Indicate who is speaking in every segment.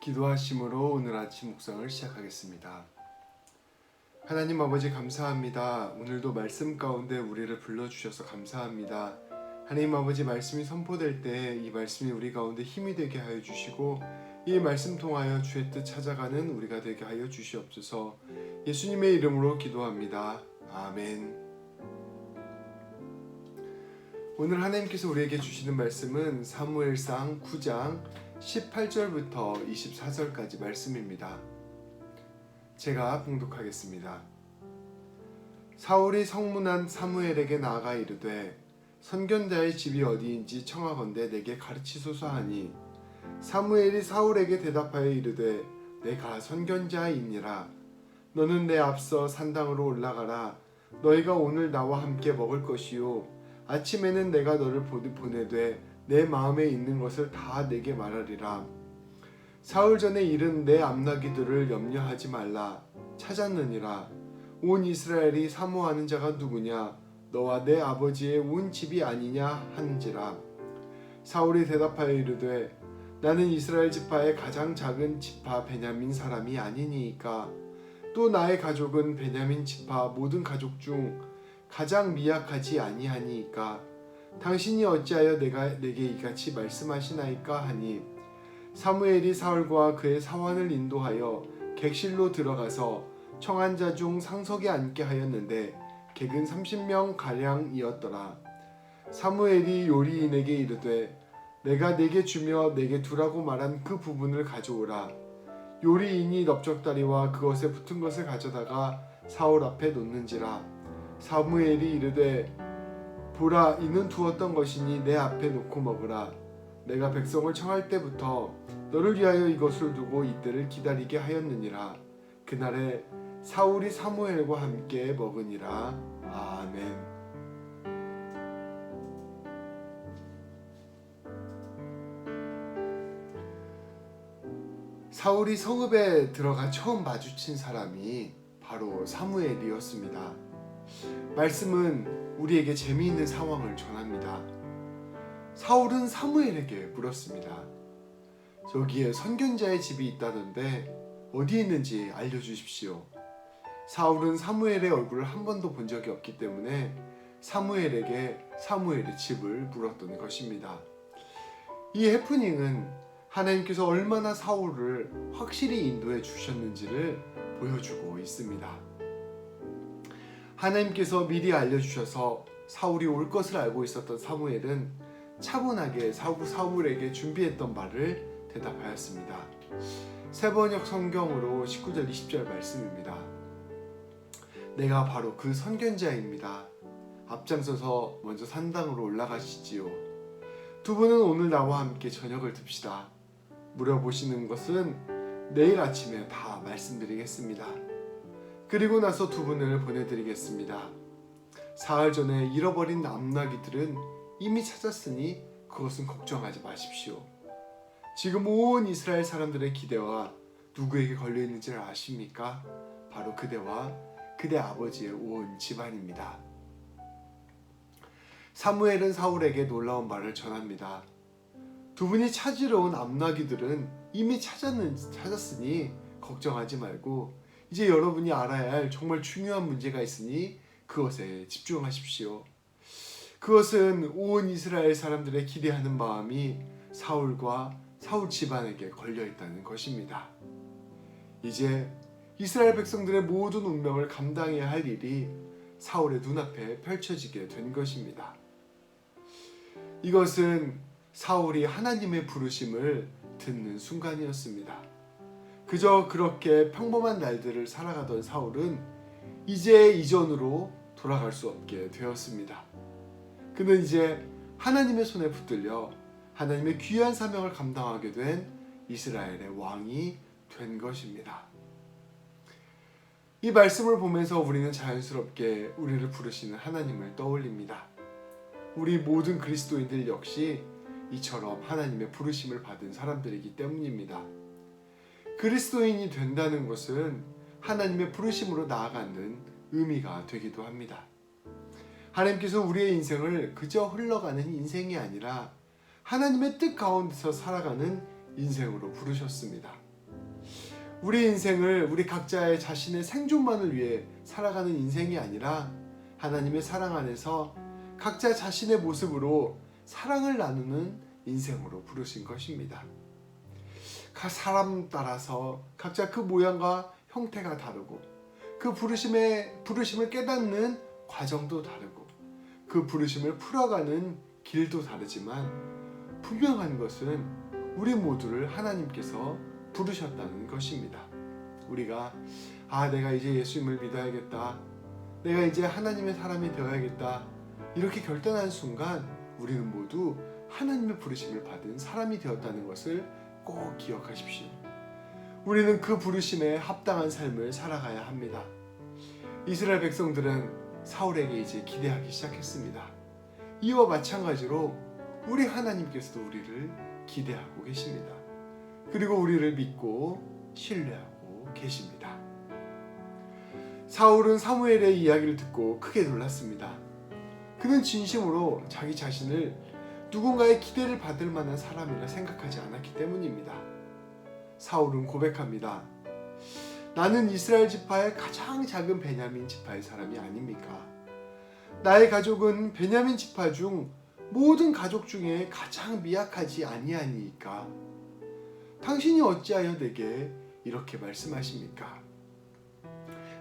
Speaker 1: 기도하심으로 오늘 아침 묵상을 시작하겠습니다. 하나님 아버지 감사합니다. 오늘도 말씀 가운데 우리를 불러주셔서 감사합니다. 하나님 아버지 말씀이 선포될 때 이 말씀이 우리 가운데 힘이 되게 하여 주시고 이 말씀 통하여 주의 뜻 찾아가는 우리가 되게 하여 주시옵소서. 예수님의 이름으로 기도합니다. 아멘. 오늘 하나님께서 우리에게 주시는 말씀은 사무엘상 9장 18절부터 24절까지 말씀입니다. 제가 봉독하겠습니다. 사울이 성문한 사무엘에게 나아가 이르되 선견자의 집이 어디인지 청하건대 내게 가르치소서 하니 사무엘이 사울에게 대답하여 이르되 내가 선견자이니라. 너는 내 앞서 산당으로 올라가라. 너희가 오늘 나와 함께 먹을 것이요 아침에는 내가 너를 보내되 내 마음에 있는 것을 다 내게 말하리라. 사흘 전에 이른 내 암나기들을 염려하지 말라. 찾았느니라. 온 이스라엘이 사모하는 자가 누구냐? 너와 내 아버지의 온 집이 아니냐 한지라. 사울이 대답하여 이르되 나는 이스라엘 지파의 가장 작은 지파 베냐민 사람이 아니니이까. 또 나의 가족은 베냐민 지파 모든 가족 중 가장 미약하지 아니하니이까. 당신이 어찌하여 내게 이같이 말씀하시나이까 하니 사무엘이 사울과 그의 사환을 인도하여 객실로 들어가서 청한 자 중 상석에 앉게 하였는데 객은 30명 가량이었더라. 사무엘이 요리인에게 이르되 내가 내게 주며 내게 두라고 말한 그 부분을 가져오라. 요리인이 넓적다리와 그것에 붙은 것을 가져다가 사울 앞에 놓는지라. 사무엘이 이르되 보라, 이는 두었던 것이니 내 앞에 놓고 먹으라. 내가 백성을 청할 때부터 너를 위하여 이것을 두고 이때를 기다리게 하였느니라. 그날에 사울이 사무엘과 함께 먹으니라. 아멘. 사울이 성읍에 들어가 처음 마주친 사람이 바로 사무엘이었습니다. 말씀은 우리에게 재미있는 상황을 전합니다. 사울은 사무엘에게 물었습니다. 저기에 선견자의 집이 있다던데 어디에 있는지 알려주십시오. 사울은 사무엘의 얼굴을 한 번도 본 적이 없기 때문에 사무엘에게 사무엘의 집을 물었던 것입니다. 이 해프닝은 하나님께서 얼마나 사울을 확실히 인도해 주셨는지를 보여주고 있습니다. 하나님께서 미리 알려주셔서 사울이 올 것을 알고 있었던 사무엘은 차분하게 사울에게 준비했던 말을 대답하였습니다. 세번역 성경으로 19절 20절 말씀입니다. 내가 바로 그 선견자입니다. 앞장서서 먼저 산당으로 올라가시지요. 두 분은 오늘 나와 함께 저녁을 듭시다. 물어보시는 것은 내일 아침에 다 말씀드리겠습니다. 그리고 나서 두 분을 보내드리겠습니다. 사흘 전에 잃어버린 암나기들은 이미 찾았으니 그것은 걱정하지 마십시오. 지금 온 이스라엘 사람들의 기대와 누구에게 걸려있는지를 아십니까? 바로 그대와 그대 아버지의 온 집안입니다. 사무엘은 사울에게 놀라운 말을 전합니다. 두 분이 찾으러 온 암나기들은 이미 찾았으니 걱정하지 말고 이제 여러분이 알아야 할 정말 중요한 문제가 있으니 그것에 집중하십시오. 그것은 온 이스라엘 사람들의 기대하는 마음이 사울과 사울 집안에게 걸려있다는 것입니다. 이제 이스라엘 백성들의 모든 운명을 감당해야 할 일이 사울의 눈앞에 펼쳐지게 된 것입니다. 이것은 사울이 하나님의 부르심을 듣는 순간이었습니다. 그저 그렇게 평범한 날들을 살아가던 사울은 이제 이전으로 돌아갈 수 없게 되었습니다. 그는 이제 하나님의 손에 붙들려 하나님의 귀한 사명을 감당하게 된 이스라엘의 왕이 된 것입니다. 이 말씀을 보면서 우리는 자연스럽게 우리를 부르시는 하나님을 떠올립니다. 우리 모든 그리스도인들 역시 이처럼 하나님의 부르심을 받은 사람들이기 때문입니다. 그리스도인이 된다는 것은 하나님의 부르심으로 나아가는 의미가 되기도 합니다. 하나님께서 우리의 인생을 그저 흘러가는 인생이 아니라 하나님의 뜻 가운데서 살아가는 인생으로 부르셨습니다. 우리 인생을 우리 각자의 자신의 생존만을 위해 살아가는 인생이 아니라 하나님의 사랑 안에서 각자 자신의 모습으로 사랑을 나누는 인생으로 부르신 것입니다. 각 사람 따라서 각자 그 모양과 형태가 다르고 그 부르심을 깨닫는 과정도 다르고 그 부르심을 풀어가는 길도 다르지만 분명한 것은 우리 모두를 하나님께서 부르셨다는 것입니다. 우리가 내가 이제 예수님을 믿어야겠다, 내가 이제 하나님의 사람이 되어야겠다 이렇게 결단한 순간 우리는 모두 하나님의 부르심을 받은 사람이 되었다는 것을 꼭 기억하십시오. 우리는 그 부르심에 합당한 삶을 살아가야 합니다. 이스라엘 백성들은 사울에게 이제 기대하기 시작했습니다. 이와 마찬가지로 우리 하나님께서도 우리를 기대하고 계십니다. 그리고 우리를 믿고 신뢰하고 계십니다. 사울은 사무엘의 이야기를 듣고 크게 놀랐습니다. 그는 진심으로 자기 자신을 누군가의 기대를 받을 만한 사람이라 생각하지 않았기 때문입니다. 사울은 고백합니다. 나는 이스라엘 지파의 가장 작은 베냐민 지파의 사람이 아닙니까? 나의 가족은 베냐민 지파 중 모든 가족 중에 가장 미약하지 아니하니까 당신이 어찌하여 내게 이렇게 말씀하십니까?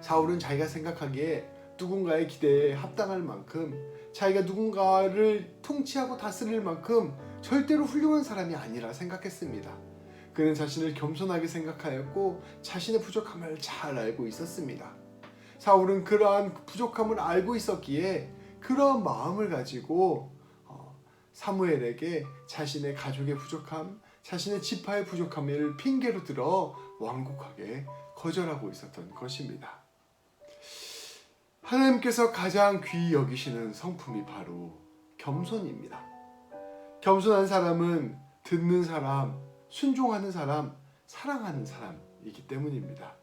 Speaker 1: 사울은 자기가 생각하기에 누군가의 기대에 합당할 만큼, 자기가 누군가를 통치하고 다스릴 만큼 절대로 훌륭한 사람이 아니라 생각했습니다. 그는 자신을 겸손하게 생각하였고 자신의 부족함을 잘 알고 있었습니다. 사울은 그러한 부족함을 알고 있었기에 그러한 마음을 가지고 사무엘에게 자신의 가족의 부족함, 자신의 지파의 부족함을 핑계로 들어 완곡하게 거절하고 있었던 것입니다. 하나님께서 가장 귀히 여기시는 성품이 바로 겸손입니다. 겸손한 사람은 듣는 사람, 순종하는 사람, 사랑하는 사람이기 때문입니다.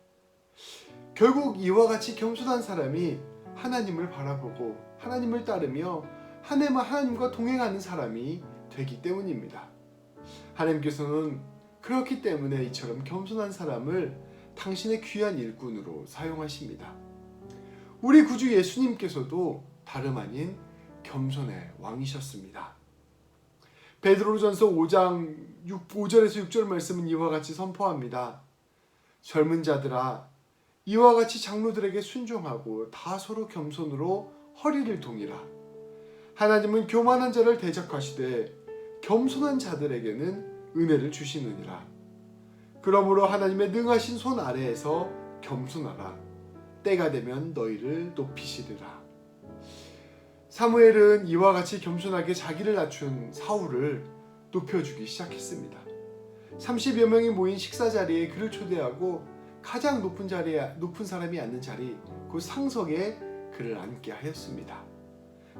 Speaker 1: 결국 이와 같이 겸손한 사람이 하나님을 바라보고 하나님을 따르며 하나님과 동행하는 사람이 되기 때문입니다. 하나님께서는 그렇기 때문에 이처럼 겸손한 사람을 당신의 귀한 일꾼으로 사용하십니다. 우리 구주 예수님께서도 다름 아닌 겸손의 왕이셨습니다. 베드로전서 5장 5절에서 6절 말씀은 이와 같이 선포합니다. 젊은 자들아, 이와 같이 장로들에게 순종하고 다 서로 겸손으로 허리를 동이라. 하나님은 교만한 자를 대적하시되 겸손한 자들에게는 은혜를 주시느니라. 그러므로 하나님의 능하신 손 아래에서 겸손하라. 때가 되면 너희를 높이시리라. 사무엘은 이와 같이 겸손하게 자기를 낮춘 사울을 높여주기 시작했습니다. 30여 명이 모인 식사 자리에 그를 초대하고 가장 높은 사람이 앉는 자리, 그 상석에 그를 앉게 하였습니다.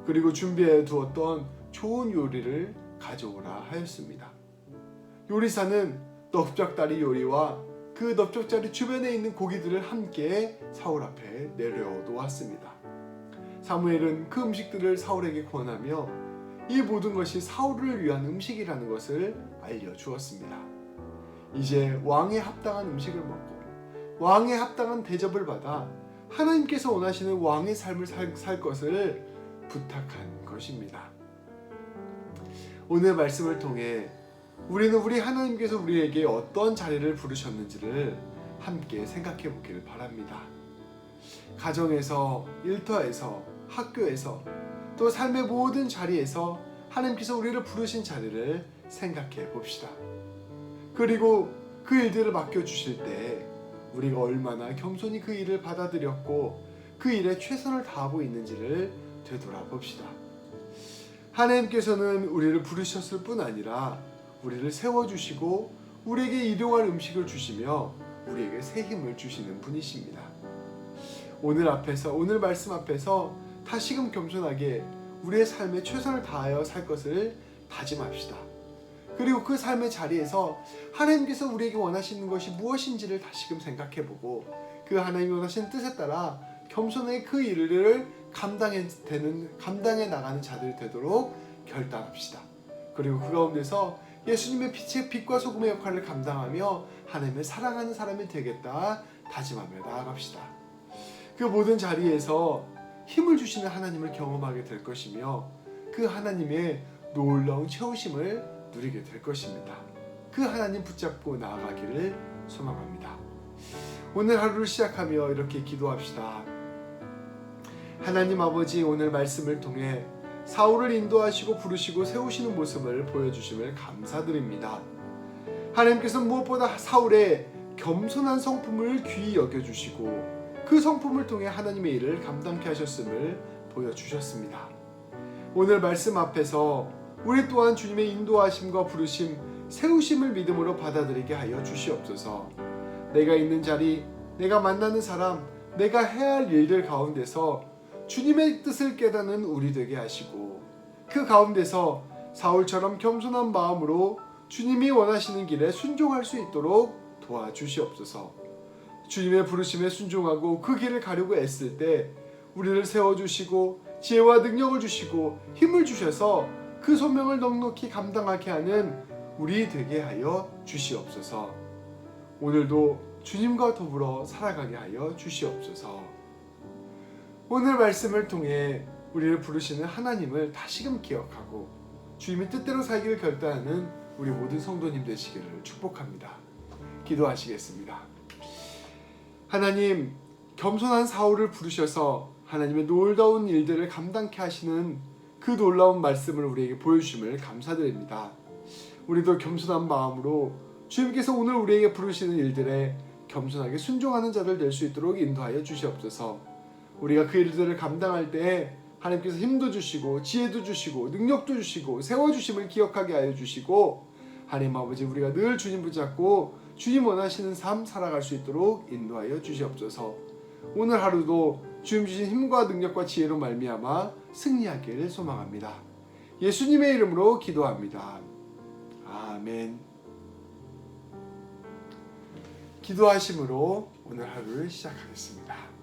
Speaker 1: 그리고 준비해 두었던 좋은 요리를 가져오라 하였습니다. 요리사는 넓적다리 요리와 그 넓적다리 주변에 있는 고기들을 함께 사울 앞에 내려놓았습니다. 사무엘은 그 음식들을 사울에게 권하며 이 모든 것이 사울을 위한 음식이라는 것을 알려주었습니다. 이제 왕에 합당한 음식을 먹고 왕에 합당한 대접을 받아 하나님께서 원하시는 왕의 삶을 살 것을 부탁한 것입니다. 오늘 말씀을 통해 우리는 우리 하나님께서 우리에게 어떤 자리를 부르셨는지를 함께 생각해 보기를 바랍니다. 가정에서, 일터에서, 학교에서, 또 삶의 모든 자리에서 하나님께서 우리를 부르신 자리를 생각해 봅시다. 그리고 그 일들을 맡겨주실 때 우리가 얼마나 겸손히 그 일을 받아들였고 그 일에 최선을 다하고 있는지를 되돌아봅시다. 하나님께서는 우리를 부르셨을 뿐 아니라 우리를 세워주시고 우리에게 일용할 음식을 주시며 우리에게 새 힘을 주시는 분이십니다. 오늘 말씀 앞에서 다시금 겸손하게 우리의 삶에 최선을 다하여 살 것을 다짐합시다. 그리고 그 삶의 자리에서 하나님께서 우리에게 원하시는 것이 무엇인지를 다시금 생각해보고 그 하나님이 원하시는 뜻에 따라 겸손하게 그 일을 감당해 나가는 자들이 되도록 결단합시다. 그리고 그 가운데서 예수님의 빛과 소금의 역할을 감당하며 하나님을 사랑하는 사람이 되겠다 다짐하며 나아갑시다. 그 모든 자리에서 힘을 주시는 하나님을 경험하게 될 것이며 그 하나님의 놀라운 채우심을 누리게 될 것입니다. 그 하나님 붙잡고 나아가기를 소망합니다. 오늘 하루를 시작하며 이렇게 기도합시다. 하나님 아버지, 오늘 말씀을 통해 사울을 인도하시고 부르시고 세우시는 모습을 보여주심을 감사드립니다. 하나님께서 무엇보다 사울의 겸손한 성품을 귀히 여겨주시고 그 성품을 통해 하나님의 일을 감당케 하셨음을 보여주셨습니다. 오늘 말씀 앞에서 우리 또한 주님의 인도하심과 부르심, 세우심을 믿음으로 받아들이게 하여 주시옵소서. 내가 있는 자리, 내가 만나는 사람, 내가 해야 할 일들 가운데서 주님의 뜻을 깨닫는 우리 되게 하시고 그 가운데서 사울처럼 겸손한 마음으로 주님이 원하시는 길에 순종할 수 있도록 도와주시옵소서. 주님의 부르심에 순종하고 그 길을 가려고 애쓸 때 우리를 세워주시고 지혜와 능력을 주시고 힘을 주셔서 그 소명을 넉넉히 감당하게 하는 우리 되게 하여 주시옵소서. 오늘도 주님과 더불어 살아가게 하여 주시옵소서. 오늘 말씀을 통해 우리를 부르시는 하나님을 다시금 기억하고 주님의 뜻대로 살기를 결단하는 우리 모든 성도님 되시기를 축복합니다. 기도하시겠습니다. 하나님, 겸손한 사울을 부르셔서 하나님의 놀라운 일들을 감당케 하시는 그 놀라운 말씀을 우리에게 보여주심을 감사드립니다. 우리도 겸손한 마음으로 주님께서 오늘 우리에게 부르시는 일들에 겸손하게 순종하는 자들 될 수 있도록 인도하여 주시옵소서. 우리가 그 일들을 감당할 때 하나님께서 힘도 주시고 지혜도 주시고 능력도 주시고 세워주심을 기억하게 하여 주시고 하나님 아버지, 우리가 늘 주님 붙잡고 주님 원하시는 삶 살아갈 수 있도록 인도하여 주시옵소서. 오늘 하루도 주님 주신 힘과 능력과 지혜로 말미암아 승리하기를 소망합니다. 예수님의 이름으로 기도합니다. 아멘. 기도하심으로 오늘 하루를 시작하겠습니다.